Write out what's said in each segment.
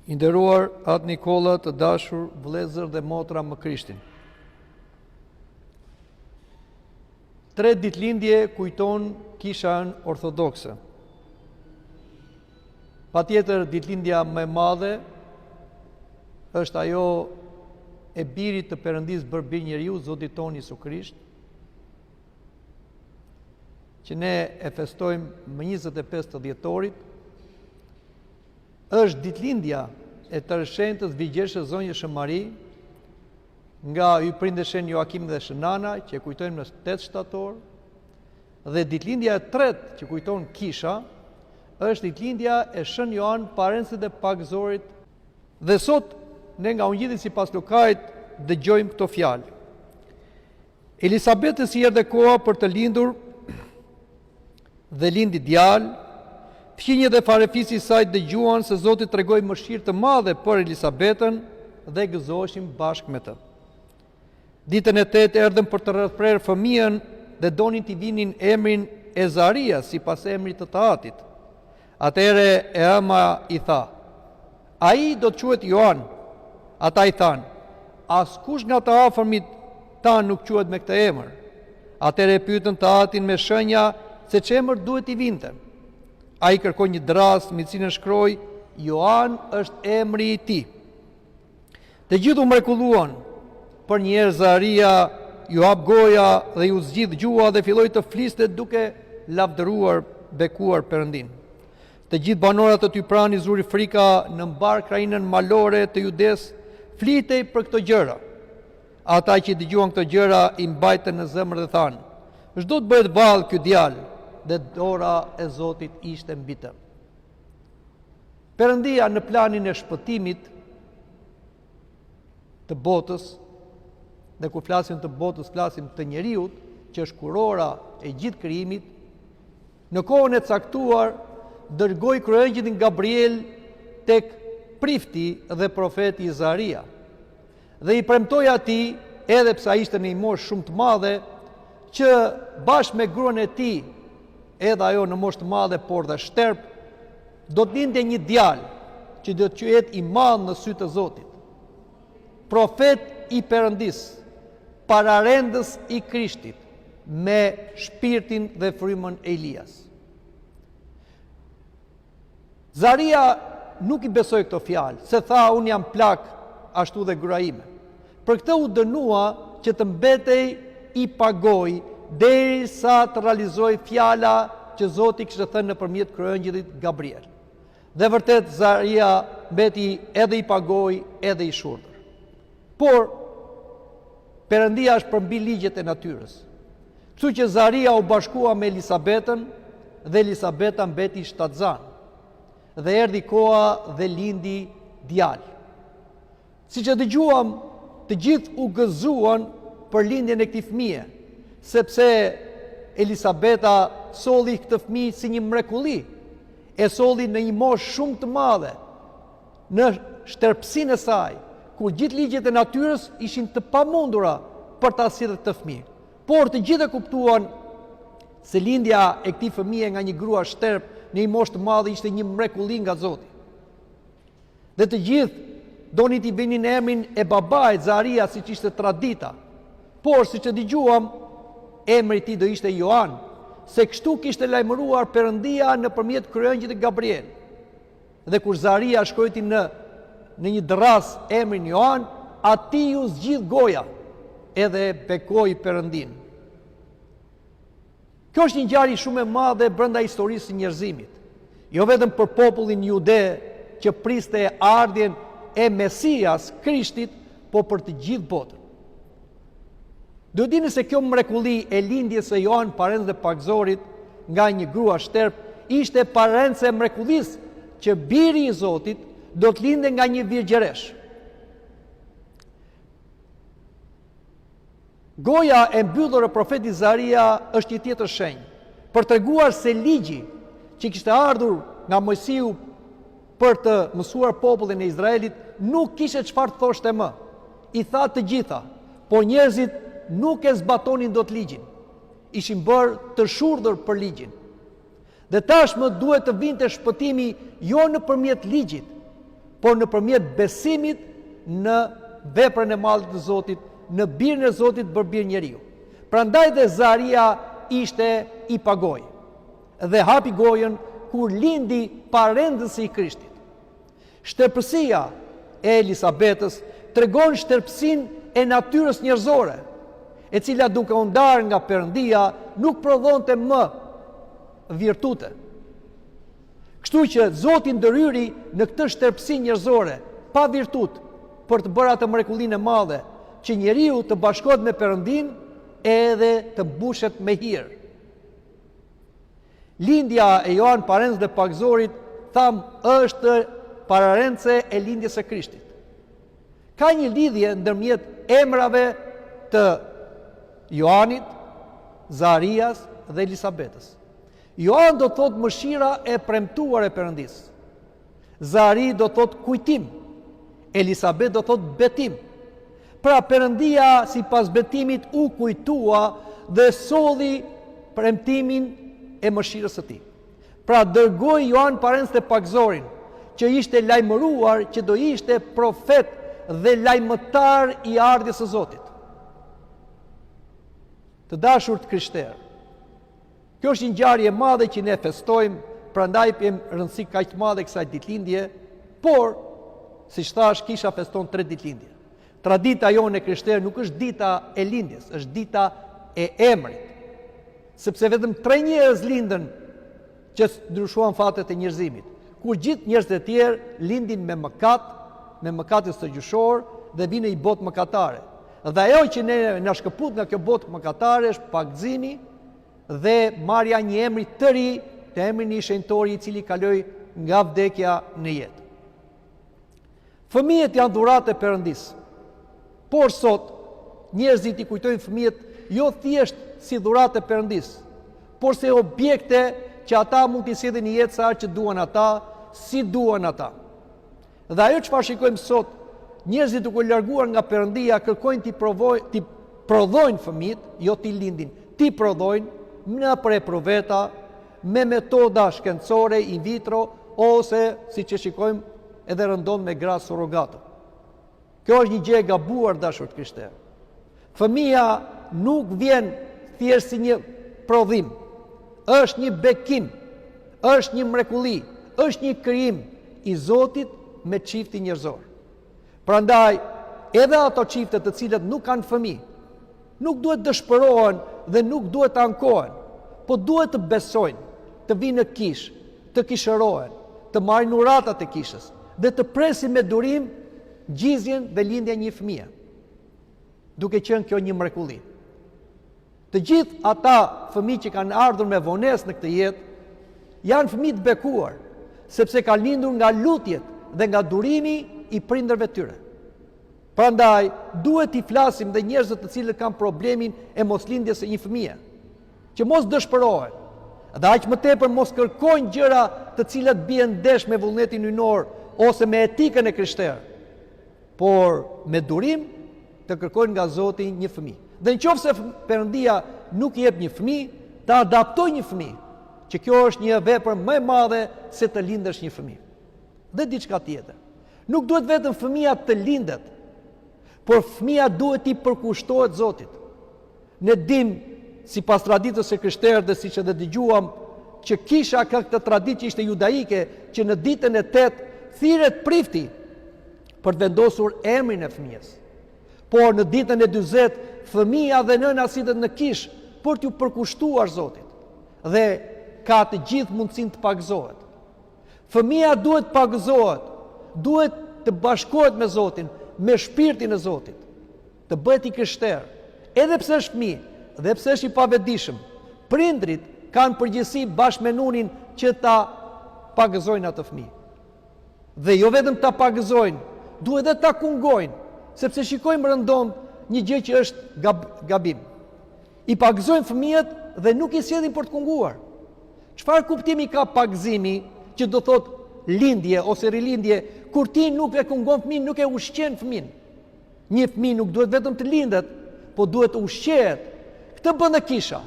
I nderuar atë Nikola, të dashur vëllezër dhe motra më Krishtin. 3 ditëlindje kujton Kishën Ortodokse. Patjetër ditëlindja më e madhe është ajo e birit të Perëndisë bërë bir njeriu, Zotit tonë Jezu Krisht, që ne e festojmë më 25 të dhjetorit. Është ditëlindja e të Shenjtës Vigjeshe Zonjë Shëmari, nga yprindeshen Joakim dhe Shënana, që kujtojmë në 8 shtator, dhe ditëlindja e tretë që kujton Kisha, është ditëlindja e Shën Joan, Parenësit e Pagëzorit, dhe sot ne nga Ungjilli sipas Lukait dëgjojmë këto fjalë. Elisabetës i erdhi koha për të lindur dhe lindi djalë. Fqinjet dhe farefisi i saj dëgjuan se Zoti tregoi mëshirë të madhe për Elisabetën dhe gëzoheshin bashkë me të. Ditën e 8 erdhën për të rrethprerë fëmijën dhe donin t'i vinin emrin Ezaria sipas emrit të tatit. Atëherë e ama i tha: "Ai do të quhet Joan." Ata i thanë: "Askush nga të afërmit tanë nuk quhet me këtë emër." Atëherë e pyetën tatin me shenja se ç'emër duhet i vinte. Ai kërkoi një drast, me cilën shkroi: "Joan është emri i tij." Të gjithë u mrekulluan. Për një herë Zaria ju hap goja dhe ju zgjidh gjua dhe filloi të fliste duke lavdëruar, bekuar Perëndin. Të gjithë banorët të Typrani zuri frika, në mbar krajinën malore të Judes flitej për këto gjëra. Ata që dëgjuan këto gjëra i mbajtën në zemër dhe thanë: "Ç'do të bëhet vallë ky djalë?" Dhe dora e Zotit ishte mbi të. Perëndia në planin e shpëtimit të botës, dhe kur flasim të botës, flasim të njeriut, që është kurora e gjithë krijimit, në kohën e caktuar dërgoi kryengjëllin Gabriel tek prifti dhe profeti Izaria. Dhe i premtoi atij, edhe pse ai ishte në një moshë shumë të madhe, që bashkë me gruan e tij, edhe ajo në moshë të madhe, por dhe shterp, do të lindte një djalë që do të quhet i madh në sytë të Zotit. Profet i Perëndisë, pararendës i Krishtit, me shpirtin dhe frymën e Elias. Zaria nuk i besoi këto fjalë, se tha: "Unë jam plak, ashtu dhe gruaja ime." Për këtë u dënua që të mbetej i pagoj derisa të realizoi fjala që Zoti kishte thënë nëpërmjet kryengjëllit Gabriel. Dhe vërtet Zaria mbeti edhe i pagoj edhe i shurdhër. Por Perëndia është përmbi ligjet e natyrës. Kështu që Zaria u bashkua me Elisabetën dhe Elisabeta mbeti shtatzan. Dhe erdhi koha dhe lindi djalë. Siç e dëgjuam, të gjithë u gëzuan për lindjen e këtij fëmije, sepse Elisabeta solli këtë fëmijë si një mrekulli, e solli në një moshë shumë të madhe, në shterpsinë e saj, kur gjithë ligjet e natyrës ishin të pamundura për ta sjellë këtë fëmijë. Por të gjithë e kuptuan se lindja e këtij fëmije nga një grua shterp në një moshë të madhe ishte një mrekulli nga Zoti. Dhe të gjithë donin t'i vinin emrin e babait Zaria, siç ishte tradita. Por siç e dëgjuam, emri i tij do ishte Joan, se kështu kishte lajmëruar Perëndia nëpërmjet kryengjëllit Gabriel. Dhe kur Zaria shkruajti në një dras emrin Joan, atij u zgjidh goja, edhe bekoi Perëndin. Kjo është një ngjarje shumë e madhe brenda historisë së njerëzimit. Jo vetëm për popullin jude që priste ardhjen e Mesias, Krishtit, po për të gjithë botën. Duhet dini se kjo mrekulli e lindjes së Joan, parentës dhe Pagëzorit, nga një grua shterp, ishte parentëse e mrekullisë që biri i Zotit do të linde nga një virgjeresh. Goja e mbyllur e profetit Zaria është një tjetër shenjë, për treguar se ligji që kishte ardhur nga Mojsiu për të mësuar popullin e Izraelit nuk kishte çfarë thoshte më. I tha të gjitha, por njerëzit nuk e zbatonin dot ligjin. Ishin bërë të shurdhër për ligjin. Dhe tashmë duhet të vinte shpëtimi jo nëpërmjet ligjit, por nëpërmjet besimit në veprën e madhe të Zotit, në birën e Zotit për birë njeriu. Prandaj dhe Zaria ishte i pagoj dhe hapi gojën kur lindi parendësi i Krishtit. Shtërpësia e Elisabetës tregon shtërpësinë e natyrës njerëzore, e cila duke u ndarë nga Perëndia nuk prodhonte më virtute. Kështu që Zoti ndërhyri në këtë shtërpësi njerëzore, pa virtut, për të bërë atë mrekullinë e madhe, që njeriu të bashkohet me Perëndin edhe të mbushet me hir. Lindja e Johan Parendës dhe Pagzorit, tham, është pararendse e lindjes së Krishtit. Ka një lidhje ndërmjet emrave të Johanit, Zarias dhe Elisabetës. Johan do thot mëshira e premtuar e Perëndis. Zari do thot kujtim. Elisabet do thot betim. Pra Perëndia sipas betimit u kujtua dhe solli premtimin e mëshirës së tij. Pra dërgoi Johan Parendës dhe Pagzorin, që ishte lajmëruar që do ishte profet dhe lajmëtar i ardhjes së Zotit. Të dashur të krishterë, kjo është një ngjarje e madhe që ne festojmë, prandaj jem rëndësi kaq të madhe kësaj ditëlindje, por siç thash, kisha feston 3 ditëlindje. Tradita jonë e krishterë nuk është dita e lindjes, është dita e emrit. Sepse vetëm 3 njerëz lindën që ndryshuan fatet e njerëzimit, kur gjithë njerëzit e tjerë lindin me mëkat, me mëkatin sëgjyshor dhe vinë i botë mëkatare. Dhe ajo që ne na shkëput nga kjo botë mëkatare është pagëzimi dhe marrja një emri të ri, të emrin një shenjtori i cili kaloi nga vdekja në jetë. Fëmijët janë dhuratë e Perëndis. Por sot njerëzit i kujtojnë fëmijët jo thjesht si dhuratë e Perëndis, por si objekte që ata mund t'i sjellin në jetë sa që duan ata, si duan ata. Dhe ajo çfarë shikojmë sot, njerëzit duke u larguar nga Perëndia kërkojnë t'i prodhojnë fëmijët, jo t'i lindin, t'i prodhojnë në proveta, me metoda shkencore in vitro ose siç e shikojmë edhe rëndon me gra surrogato. Kjo është një gjë e gabuar, dashur të krishterë. Fëmia nuk vjen thjesht si një prodhim, është një bekim, është një mrekulli, është një krijim i Zotit me çifti njerëzor. Prandaj, edhe ato çifte të cilët nuk kanë fëmijë, nuk duhet dëshpërohen dhe nuk duhet të ankohen, po duhet të besojnë, të vinë në kishë, të kishërohen, të marrin uratat e kishës dhe të presin me durim gjizjen dhe lindjen një fëmije, duke qenë kjo një mrekulli. Të gjithë ata fëmijë që kanë ardhur me vonesë në këtë jetë, janë fëmijë të bekuar, sepse kanë lindur nga lutjet dhe nga durimi i prindërve tyre. Prandaj, duhet t'i flasim dhe njerëzve të cilët kanë problemin e moslindjes së një fëmije, që mos dëshpërohen, dhe aq më tepër mos kërkojnë gjëra të cilat bien ndesh me vullnetin hyjnor ose me etikën e krishterë, por me durim të kërkojnë nga Zoti një fëmijë. Dhe nëse Perëndia nuk i jep një fëmijë, ta adaptoj një fëmijë, që kjo është një vepër më e madhe se të lindësh një fëmijë. Dhe diçka tjetër. Nuk duhet vetëm fëmia të lindet, por fëmia duhet t'i përkushtohet Zotit. Ne dim, sipas traditës së krishterë dhe siç edhe dëgjuam, që kisha ka këtë traditë që ishte judaike, që në ditën e 8 thirret prifti për të vendosur emrin e fëmijës. Por në ditën e 40 fëmia dhe nëna sillet në kish për t'u përkushtuar Zotit dhe ka të gjithë mundësinë të pagëzohet. Fëmia duhet pagëzohet, duhet të bashkohet me Zotin, me shpirtin e Zotit, të bëhet i krishterë. Edhe pse është fëmijë, dhe pse është i pavetëdijshëm, prindrit kanë përgjegjësi bashkë me nunin që ta pagëzojnë atë fëmijë. Dhe jo vetëm ta pagëzojnë, duhet edhe ta kungojnë, sepse shikojmë rëndom një gjë që është gabim. I pagëzojnë fëmijët dhe nuk i sjellin për të kunguar. Çfarë kuptimi ka pagëzimi, që do thot lindje ose rilindje, kur ti nuk e kungon fëmijën, nuk e ushqen fëmijën. Një fëmijë nuk duhet vetëm të lindet, po duhet të ushqehet. Këtë bën kisha.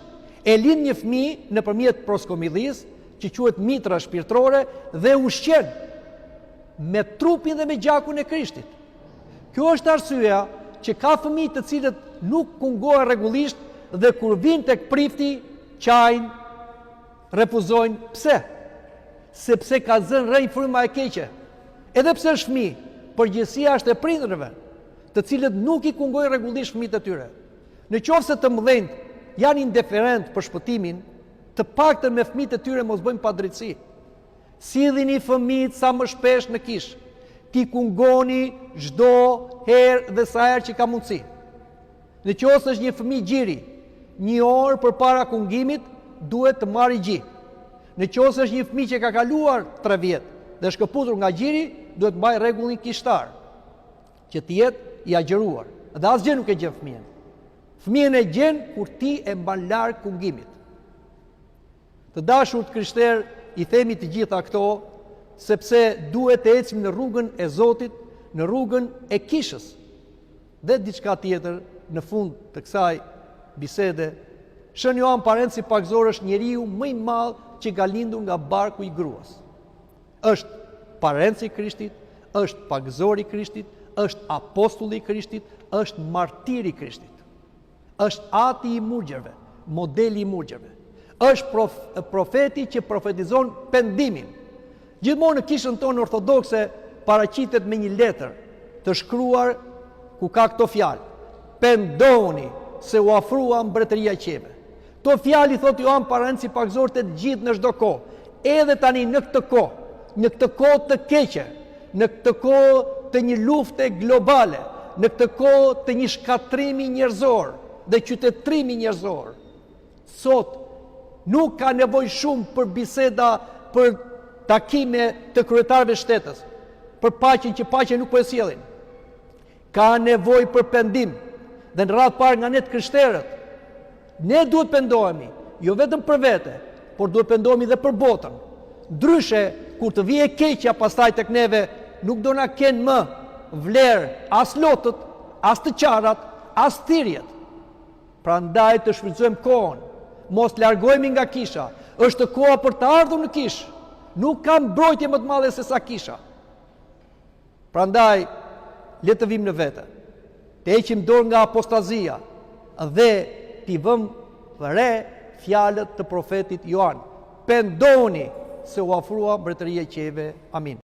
E lind një fëmijë nëpërmjet proskomillisë, që quhet mitra shpirtërore, dhe ushqen. me trupin dhe me gjakun e Krishtit. Kjo është arsyeja që ka fëmijë të cilët nuk kungohen rregullisht dhe kur vinë tek prifti, qajnë, refuzojnë. Pse? Sepse ka zënë rrej fryma e keqe. Edhe pse është fëmijë, përgjegjësia është e prindërve, të cilët nuk i kungojnë rregullisht fëmijët e tyre. Në qoftë se të mëdhenjt janë indiferent për shpëtimin, të paktën me fëmijët e tyre mos bëjmë padrejtësi. Sillini fëmijët sa më shpesh në kish. Ti kungoni çdo herë dhe sa herë që ka mundësi. Në qoftë është një fëmijë gjiri, 1 orë përpara kungimit duhet të marrë gjë. Në qoftë është një fëmijë që ka kaluar 3 vjet dhe shkëputur nga gjiri, duhet të mbajë rregullin kishtar, që të jetë i agjëruar. Dhe asgjë nuk e gjen fëmijën. Fëmijën e gjen kur ti e mban larg kungimit. Të dashur të krishterë, i themi të gjitha këto, sepse duhet të ecim në rrugën e Zotit, në rrugën e kishës. Dhe diçka tjetër, në fund të kësaj bisede, Shën Joan Parenci Pakzor është njeriu më i madh që ka lindur nga barku i gruas. Është parenci i Krishtit, është Pakzori i Krishtit, është apostulli i Krishtit, është martiri i Krishtit. Është ati i murgjerve, modeli i murgjerve. Është profeti që profetizon pendimin. Gjithmonë në kishën tonë ortodokse paraqitet me një letër të shkruar ku ka këto fjalë: pendohuni se u afrua mbretëria e qeve. Këto fjalë i thot Joan Parenci Pakzor të gjithë në çdo kohë, edhe tani në këtë kohë të keqe, në këtë kohë të një lufte globale, në këtë kohë të një shkatrimi njerëzor dhe qytetërimi njerëzor. Sot nuk ka nevojë shumë për biseda, për takime të kryetarëve shtetës, për paqen që paqen nuk po e sjellin. Ka nevojë për pendim. Dhe në radhë parë nga ne të krishterët, ne duhet pendohemi, jo vetëm për vete, por duhet pendohemi dhe për botën. Ndryshe, kur të vije keqja pastaj tek neve, nuk do na kenë më vlerë as lotët, as të qarat, as thirrjet. Prandaj të shfrytëzojmë kohën, mos largohemi nga kisha. Është koha për të ardhur në kishë. Nuk ka mbrojtje më të madhe se sa kisha. Prandaj, le të vim në vete, të heqim dorë nga apostazia dhe t'i vëmë re fjalët të profetit Joan. Pendohuni se u afrua mbretëria e qeve. Amin.